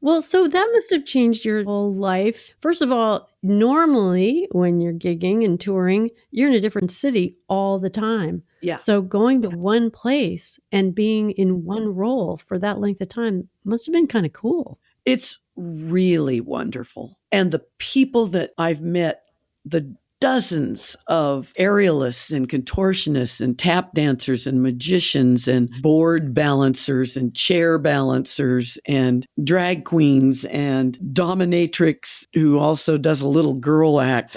Well, so that must have changed your whole life. First of all, normally when you're gigging and touring, you're in a different city all the time. Yeah. So going to one place and being in one role for that length of time must have been kind of cool. It's really wonderful. And the people that I've met, the dozens of aerialists and contortionists and tap dancers and magicians and board balancers and chair balancers and drag queens and dominatrix who also does a little girl act.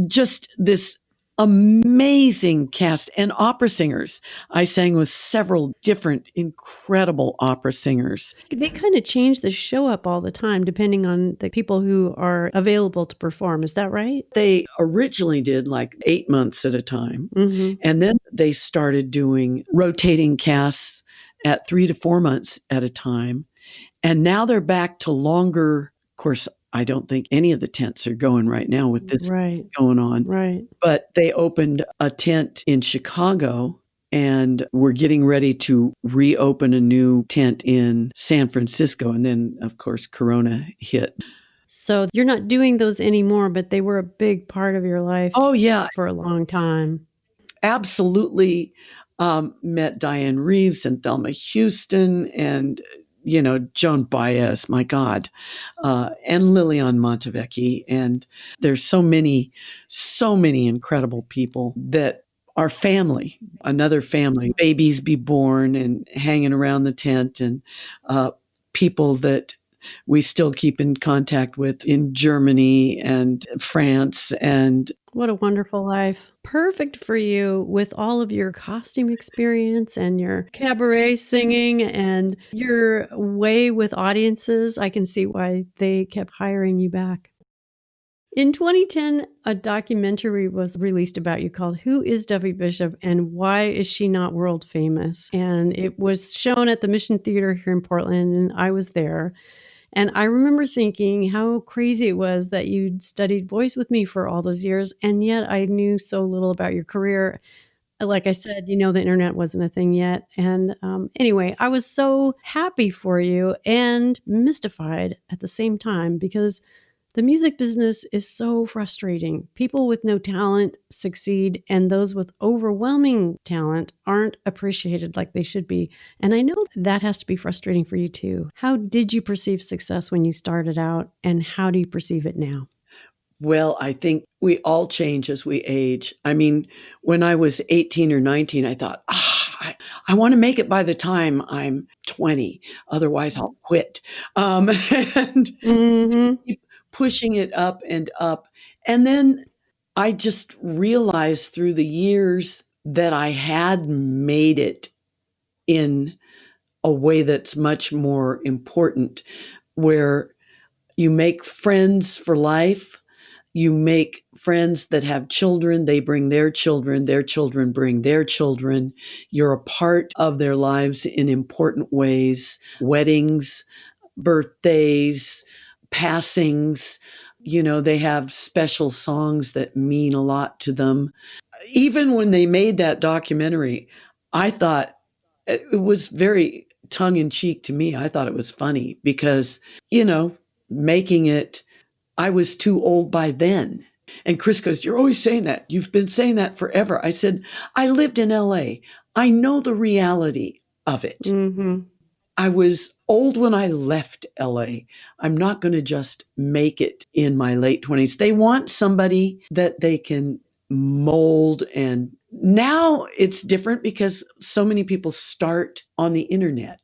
Just this amazing cast, and opera singers. I sang with several different incredible opera singers. They kind of change the show up all the time depending on the people who are available to perform. Is that right? They originally did like 8 months at a time. Mm-hmm. And then they started doing rotating casts at 3 to 4 months at a time. And now they're back to longer. Of course, I don't think any of the tents are going right now with this going on. Right. But they opened a tent in Chicago, and we're getting ready to reopen a new tent in San Francisco. And then, of course, Corona hit. So you're not doing those anymore, but they were a big part of your life. Oh, yeah. For a long time. Absolutely. Met Diane Reeves and Thelma Houston and, Joan Baez, my God, and Lilian Montevecchi. And there's so many incredible people that are family, another family, babies be born and hanging around the tent, and people that we still keep in contact with in Germany and France. And what a wonderful life. Perfect for you with all of your costume experience and your cabaret singing and your way with audiences. I can see why they kept hiring you back. In 2010, a documentary was released about you called Who is Duffy Bishop and Why is She Not World Famous? And it was shown at the Mission Theater here in Portland, and I was there. And I remember thinking how crazy it was that you'd studied voice with me for all those years, and yet I knew so little about your career. Like I said, the internet wasn't a thing yet. And anyway, I was so happy for you and mystified at the same time because the music business is so frustrating. People with no talent succeed, and those with overwhelming talent aren't appreciated like they should be. And I know that has to be frustrating for you too. How did you perceive success when you started out, and how do you perceive it now? Well, I think we all change as we age. I mean, when I was 18 or 19, I thought, I want to make it by the time I'm 20. Otherwise, I'll quit. And keep pushing it up and up. And then I just realized through the years that I had made it in a way that's much more important, where you make friends for life. You make friends that have children. They bring their children bring their children. You're a part of their lives in important ways. Weddings, birthdays, passings, they have special songs that mean a lot to them. Even when they made that documentary, I thought it was very tongue-in-cheek to me. I thought it was funny because, making it, I was too old by then. And Chris goes, "You're always saying that. You've been saying that forever." I said, "I lived in LA. I know the reality of it. Mm-hmm. I was old when I left LA. I'm not going to just make it in my late 20s. They want somebody that they can mold. And now it's different because so many people start on the internet.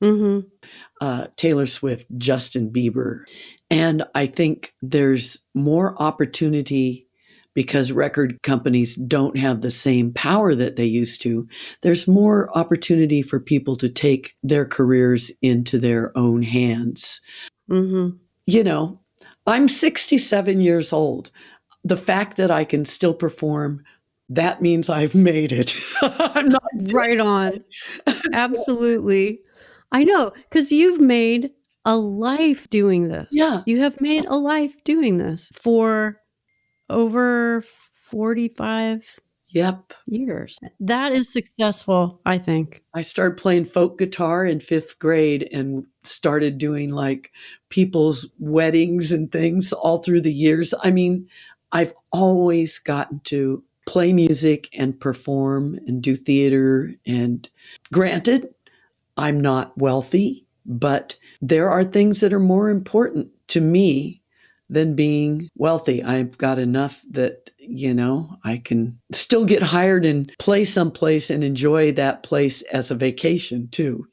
Taylor Swift, Justin Bieber. And I think there's more opportunity because record companies don't have the same power that they used to. There's more opportunity for people to take their careers into their own hands. I'm 67 years old. The fact that I can still perform, that means I've made it. I'm not right on. Absolutely. I know, because you've made a life doing this. Yeah. You have made a life doing this for over 45 years. That is successful, I think. I started playing folk guitar in 5th grade and started doing like people's weddings and things all through the years. I mean, I've always gotten to play music and perform and do theater. And granted, I'm not wealthy, but there are things that are more important to me than being wealthy. I've got enough that, I can still get hired and play someplace and enjoy that place as a vacation too,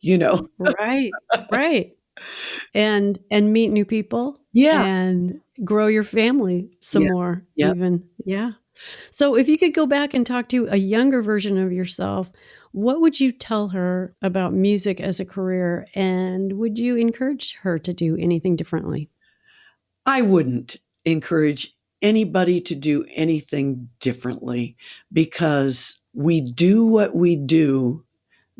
Right. And meet new people. Yeah. And grow your family some more even. Yeah. So if you could go back and talk to a younger version of yourself, what would you tell her about music as a career? And would you encourage her to do anything differently? I wouldn't encourage anybody to do anything differently because we do what we do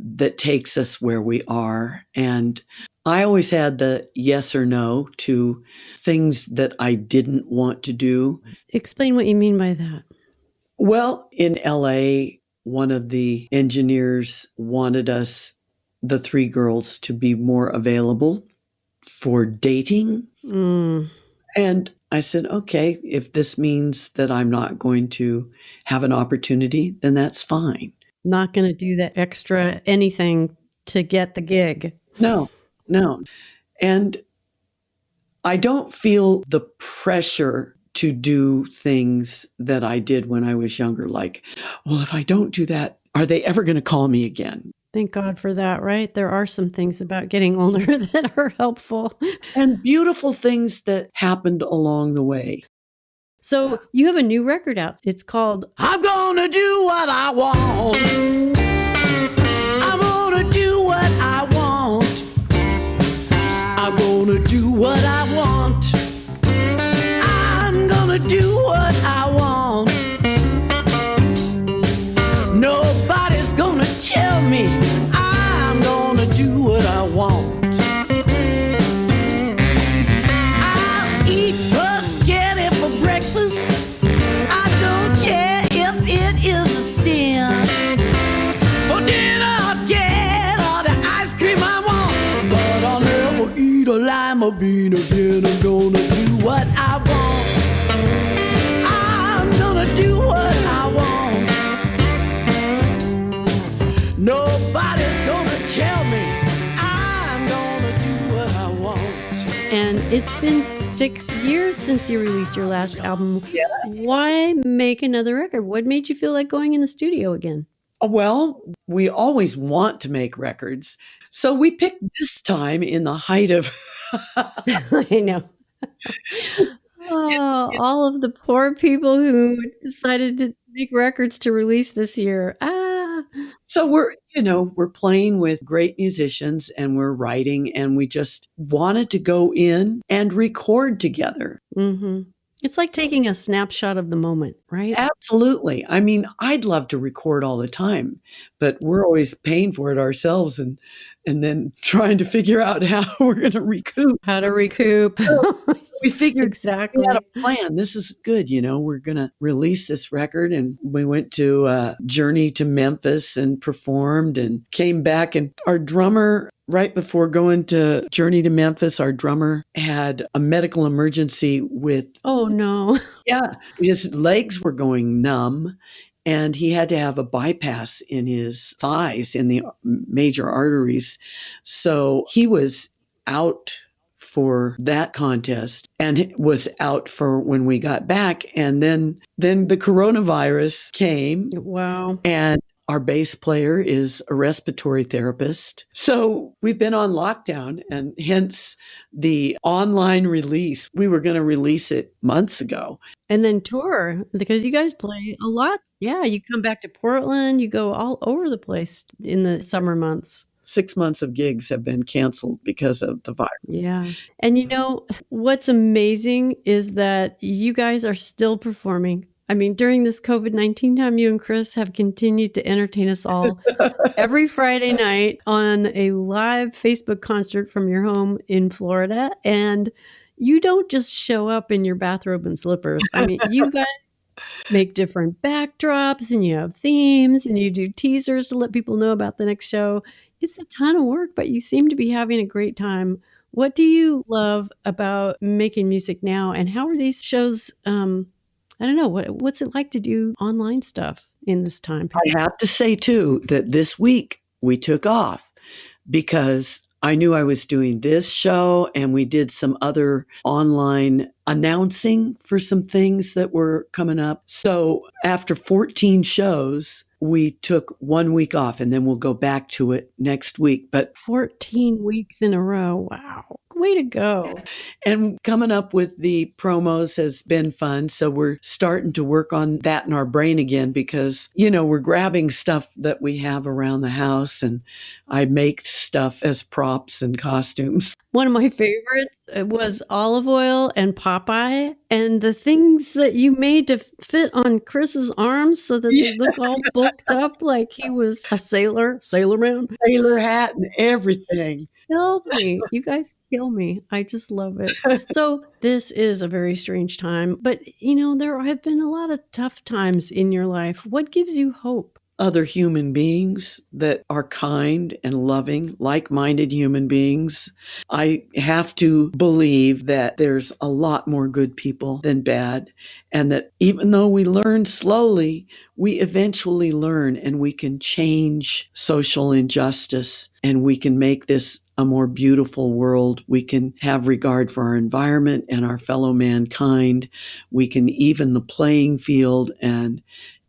that takes us where we are. And I always had the yes or no to things that I didn't want to do. Explain what you mean by that. Well, in LA, one of the engineers wanted us, the three girls, to be more available for dating. And I said, okay, if this means that I'm not going to have an opportunity, then that's fine. Not going to do that extra anything to get the gig. No. And I don't feel the pressure to do things that I did when I was younger. Like, well, if I don't do that, are they ever going to call me again? Thank God for that, right? There are some things about getting older that are helpful. And beautiful things that happened along the way. So you have a new record out. It's called I'm gonna do what I want. I'm gonna do what I want. I'm gonna do what I want. I'm gonna do what I want. Nobody's gonna tell me I'm gonna do what I want. I'll eat spaghetti for breakfast. I don't care if it is a sin. For dinner I'll get all the ice cream I want, but I'll never eat a lima bean again. I'm gonna do what I want. I'm gonna do what I want. Nobody's gonna tell me I'm gonna do what I want. And it's been 6 years since you released your last album. Yeah. Why make another record? What made you feel like going in the studio again? Well, we always want to make records. So we picked this time in the height of I know. Oh, all of the poor people who decided to make records to release this year. So we're playing with great musicians and we're writing, and we just wanted to go in and record together. Mm-hmm. It's like taking a snapshot of the moment, right? Absolutely. I mean, I'd love to record all the time, but we're always paying for it ourselves and then trying to figure out how we're going to recoup. How to recoup. We figured Exactly. we had a plan. This is good. We're going to release this record. And we went to Journey to Memphis and performed and came back. And our drummer, right before going to Journey to Memphis, our drummer had a medical emergency with, Oh, no. his legs were going numb. And he had to have a bypass in his thighs, in the major arteries. So he was out for that contest and was out for when we got back. And then the coronavirus came. Wow. And our bass player is a respiratory therapist. So we've been on lockdown, and hence the online release. We were going to release it months ago. And then tour, because you guys play a lot. Yeah, you come back to Portland, you go all over the place in the summer months. 6 months of gigs have been canceled because of the virus. Yeah. And what's amazing is that you guys are still performing. I mean, during this COVID-19 time, you and Chris have continued to entertain us all every Friday night on a live Facebook concert from your home in Florida. And you don't just show up in your bathrobe and slippers. I mean, you guys make different backdrops and you have themes and you do teasers to let people know about the next show. It's a ton of work, but you seem to be having a great time. What do you love about making music now? And how are these shows? I don't know. What's it like to do online stuff in this time period? I have to say, too, that this week we took off because I knew I was doing this show, and we did some other online announcing for some things that were coming up. So after 14 shows, we took 1 week off, and then we'll go back to it next week. But 14 weeks in a row. Wow. Way to go. And coming up with the promos has been fun. So we're starting to work on that in our brain again because, we're grabbing stuff that we have around the house and I make stuff as props and costumes. One of my favorites was olive oil and Popeye and the things that you made to fit on Chris's arms so that they look all bulked up like he was a sailor man. Sailor hat and everything. Killed me. You guys kill me. I just love it. So this is a very strange time, but there have been a lot of tough times in your life. What gives you hope? Other human beings that are kind and loving, like-minded human beings. I have to believe that there's a lot more good people than bad, and that even though we learn slowly, we eventually learn and we can change social injustice and we can make this a more beautiful world. We can have regard for our environment and our fellow mankind. We can even the playing field and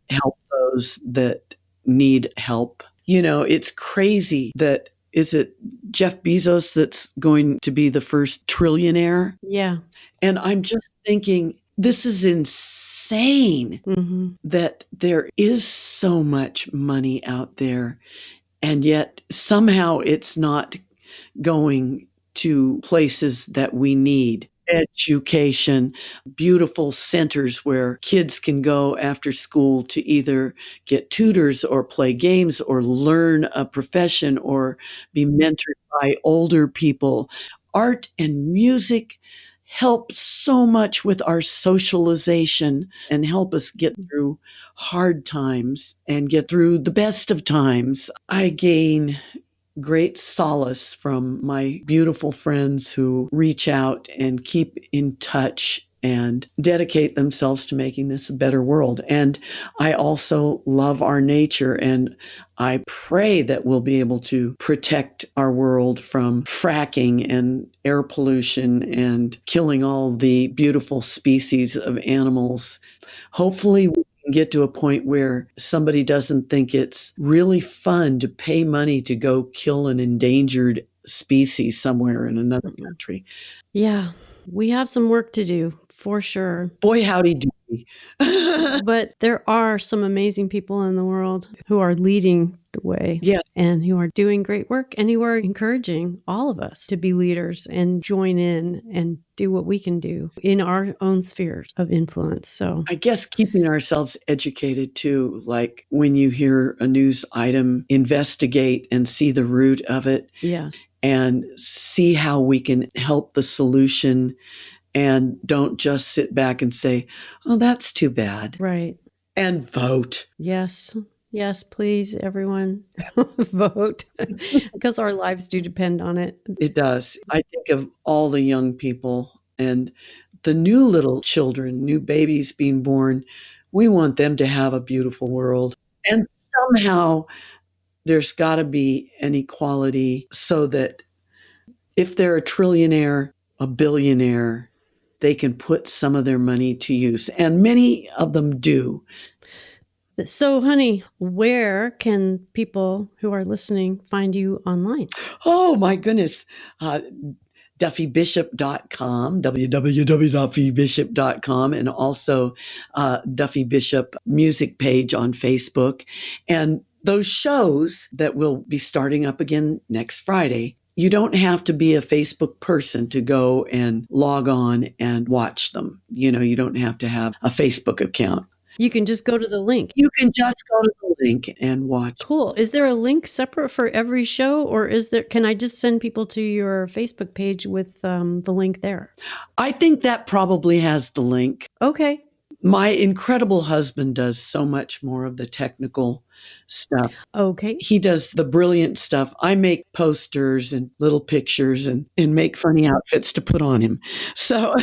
help those that need help. It's crazy that, is it Jeff Bezos that's going to be the first trillionaire? Yeah. And I'm just thinking, this is insane that there is so much money out there, and yet somehow it's not going to places that we need. Education, beautiful centers where kids can go after school to either get tutors or play games or learn a profession or be mentored by older people. Art and music help so much with our socialization and help us get through hard times and get through the best of times. I gain great solace from my beautiful friends who reach out and keep in touch and dedicate themselves to making this a better world. And I also love our nature, and I pray that we'll be able to protect our world from fracking and air pollution and killing all the beautiful species of animals. Hopefully, we get to a point where somebody doesn't think it's really fun to pay money to go kill an endangered species somewhere in another country. Yeah, we have some work to do for sure. Boy, howdy do we. But there are some amazing people in the world who are leading the way. Yes. And who are doing great work and who are encouraging all of us to be leaders and join in and do what we can do in our own spheres of influence. So I guess keeping ourselves educated too, like when you hear a news item, investigate and see the root of it. Yeah. And see how we can help the solution, and don't just sit back and say, oh, that's too bad. Right. And vote. Yes. Yes, please, everyone, vote, because our lives do depend on it. It does. I think of all the young people and the new little children, new babies being born. We want them to have a beautiful world. And somehow there's got to be an equality so that if they're a trillionaire, a billionaire, they can put some of their money to use. And many of them do. So, honey, where can people who are listening find you online? Oh, my goodness. DuffyBishop.com, www.duffybishop.com, and also Duffy Bishop music page on Facebook. And those shows that will be starting up again next Friday, you don't have to be a Facebook person to go and log on and watch them. You don't have to have a Facebook account. You can just go to the link. You can just go to the link and watch. Cool. Is there a link separate for every show, or can I just send people to your Facebook page with the link there? I think that probably has the link. Okay. My incredible husband does so much more of the technical stuff. Okay. He does the brilliant stuff. I make posters and little pictures and make funny outfits to put on him. So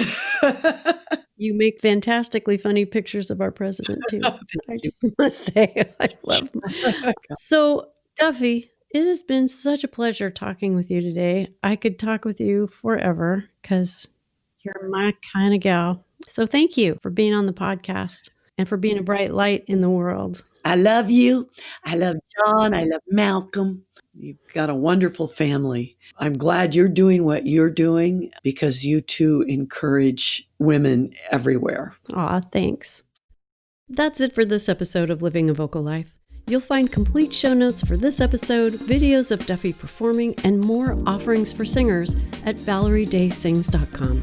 you make fantastically funny pictures of our president too. I just want to say I love him. So, Duffy, it has been such a pleasure talking with you today. I could talk with you forever because you're my kind of gal. So thank you for being on the podcast and for being a bright light in the world. I love you. I love John. I love Malcolm. You've got a wonderful family. I'm glad you're doing what you're doing because you too encourage women everywhere. Aw, thanks. That's it for this episode of Living a Vocal Life. You'll find complete show notes for this episode, videos of Duffy performing, and more offerings for singers at ValerieDaySings.com.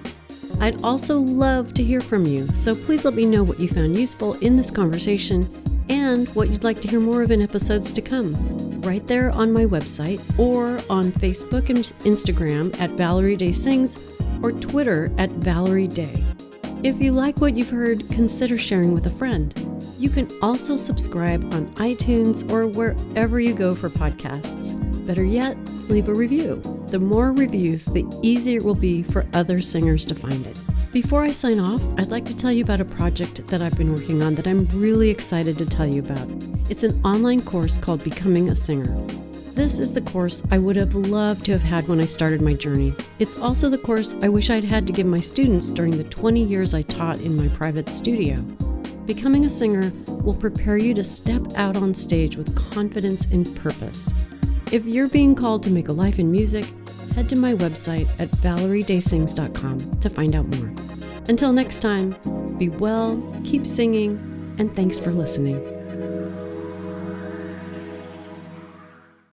I'd also love to hear from you, so please let me know what you found useful in this conversation and what you'd like to hear more of in episodes to come, right there on my website or on Facebook and Instagram at Valerie Day Sings or Twitter at Valerie Day. If you like what you've heard, consider sharing with a friend. You can also subscribe on iTunes or wherever you go for podcasts. Better yet, leave a review. The more reviews, the easier it will be for other singers to find it. Before I sign off, I'd like to tell you about a project that I've been working on that I'm really excited to tell you about. It's an online course called Becoming a Singer. This is the course I would have loved to have had when I started my journey. It's also the course I wish I'd had to give my students during the 20 years I taught in my private studio. Becoming a singer will prepare you to step out on stage with confidence and purpose. If you're being called to make a life in music, head to my website at ValerieDaySings.com to find out more. Until next time, be well, keep singing, and thanks for listening.